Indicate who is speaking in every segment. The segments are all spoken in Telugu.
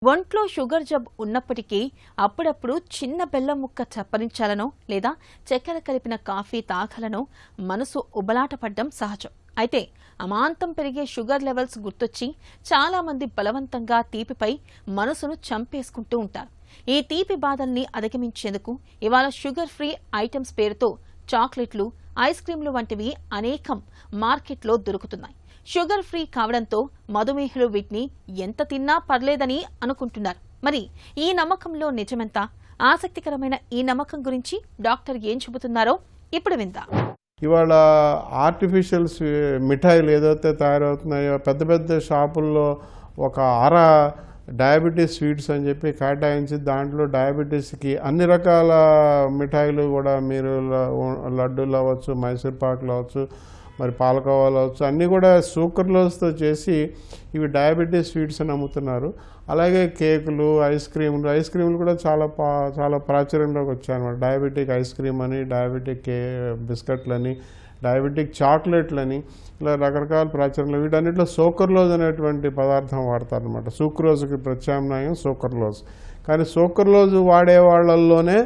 Speaker 1: ఒంట్లో షుగర్ జబ్బు ఉన్నప్పటికీ అప్పుడప్పుడు చిన్న బెల్లం ముక్క చప్పరించాలనో లేదా చక్కెర కలిపిన కాఫీ తాగాలనో మనసు ఉబలాటపడ్డం సహజం. అయితే అమాంతం పెరిగే షుగర్ లెవెల్స్ గుర్తొచ్చి చాలా మంది బలవంతంగా తీపిపై మనసును చంపేసుకుంటూ ఉంటారు. ఈ తీపి బాధల్ని అధిగమించేందుకు ఇవాళ షుగర్ ఫ్రీ ఐటమ్స్ పేరుతో చాక్లెట్లు, ఐస్ క్రీంలు వంటివి అనేకం మార్కెట్లో దొరుకుతున్నాయి. షుగర్ ఫ్రీ కావడంతో మధుమేహులు వీటిని ఎంత తిన్నా పర్లేదని అనుకుంటున్నారు. మరి ఈ నమ్మకంలో నిజమెంత? ఆసక్తికరమైన ఈ నమ్మకం గురించి డాక్టర్ ఏం చెబుతున్నారో ఇప్పుడు విందాం.
Speaker 2: ఇవాళ ఆర్టిఫిషియల్ మిఠాయిలు ఏదైతే తయారవుతున్నాయో పెద్ద పెద్ద షాపుల్లో ఒక డయాబెటీస్ స్వీట్స్ అని చెప్పి కేటాయించి దాంట్లో డయాబెటీస్కి అన్ని రకాల మిఠాయిలు కూడా మీరు లడ్డూలు అవ్వచ్చు, మైసూర్ పాకులు అవ్వచ్చు, మరి పాలకోవాలు అవ్వచ్చు, అన్నీ కూడా సూకర్లోస్తో చేసి ఇవి డయాబెటీస్ స్వీట్స్ అని అమ్ముతున్నారు. అలాగే కేకులు, ఐస్ క్రీములు కూడా చాలా ప్రాచుర్యంలోకి వచ్చాయన్నమాట. డయాబెటిక్ ఐస్ క్రీమ్ అని, డయాబెటిక్ బిస్కెట్లని, డయాబెటిక్ చాక్లెట్లని, ఇలా రకరకాల ప్రాచుర్యంలో వీటన్నిటిలో సూకర్లోజ్ అనేటువంటి పదార్థం వాడతారనమాట. సూక్రోజ్కి ప్రత్యామ్నాయం సూకర్లోజ్. కానీ సూకర్లోజ్ వాడే వాళ్ళల్లోనే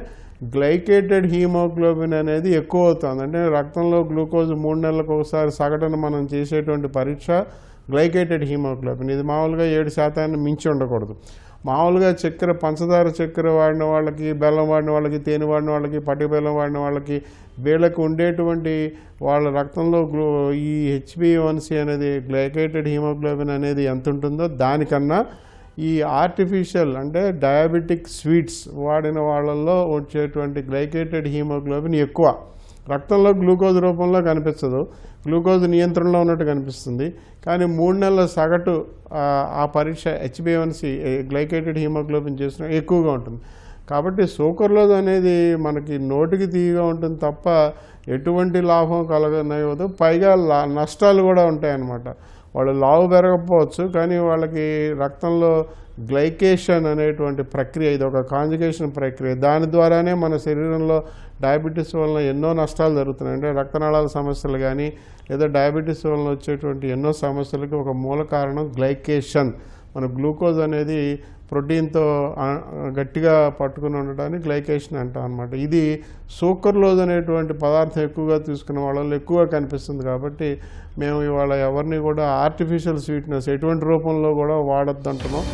Speaker 2: గ్లైకేటెడ్ హీమోగ్లోబిన్ అనేది ఎక్కువ అవుతుంది. అంటే రక్తంలో గ్లూకోజ్ 3 నెలలకు ఒకసారి సగటున మనం చేసేటువంటి పరీక్ష గ్లైకేటెడ్ హీమోగ్లోబిన్. ఇది మామూలుగా 7% మించి ఉండకూడదు. మామూలుగా పంచదార చక్కెర వాడిన వాళ్ళకి, బెల్లం వాడిన వాళ్ళకి, తేనె వాడిన వాళ్ళకి, పట్టిక బెల్లం వాడిన వాళ్ళకి వీళ్ళకి ఉండేటువంటి వాళ్ళ రక్తంలో ఈ HbA1c అనేది గ్లైకేటెడ్ హీమోగ్లోబిన్ అనేది ఎంత ఉంటుందో దానికన్నా ఈ ఆర్టిఫిషియల్ అంటే డయాబెటిక్ స్వీట్స్ వాడిన వాళ్ళల్లో వచ్చేటువంటి గ్లైకేటెడ్ హీమోగ్లోబిన్ ఎక్కువ. రక్తంలో గ్లూకోజ్ రూపంలో కనిపించదు, గ్లూకోజ్ నియంత్రణలో ఉన్నట్టు కనిపిస్తుంది. కానీ 3 నెలల సగటు ఆ పరీక్ష HbA1c గ్లైకేటెడ్ హీమోగ్లోబిన్ చేసిన ఎక్కువగా ఉంటుంది. కాబట్టి సూకర్లోజ్ అనేది మనకి నోటికి తీయగా ఉంటుంది తప్ప ఎటువంటి లాభం కలగనివ్వదు. పైగా నష్టాలు కూడా ఉంటాయన్నమాట. వాళ్ళు లావు పెరగకపోవచ్చు, కానీ వాళ్ళకి రక్తంలో గ్లైకేషన్ అనేటువంటి ప్రక్రియ, ఇది ఒక కాంజుగేషన్ ప్రక్రియ. దాని ద్వారానే మన శరీరంలో డయాబెటీస్ వలన ఎన్నో నష్టాలు జరుగుతున్నాయి. అంటే రక్తనాళాల సమస్యలు కానీ లేదా డయాబెటీస్ వలన వచ్చేటువంటి ఎన్నో సమస్యలకి ఒక మూల కారణం గ్లైకేషన్. మన గ్లూకోజ్ అనేది ప్రోటీన్తో గట్టిగా పట్టుకుని ఉండటాన్ని గ్లైకేషన్ అంటాం అనమాట. ఇది సూకర్లోజ్ అనేటువంటి పదార్థం ఎక్కువగా తీసుకున్న వాళ్ళలో ఎక్కువగా కనిపిస్తుంది. కాబట్టి మేము ఇవాళ ఎవరిని కూడా ఆర్టిఫిషియల్ స్వీట్నెస్ ఎటువంటి రూపంలో కూడా వాడొద్దు అంటున్నాం.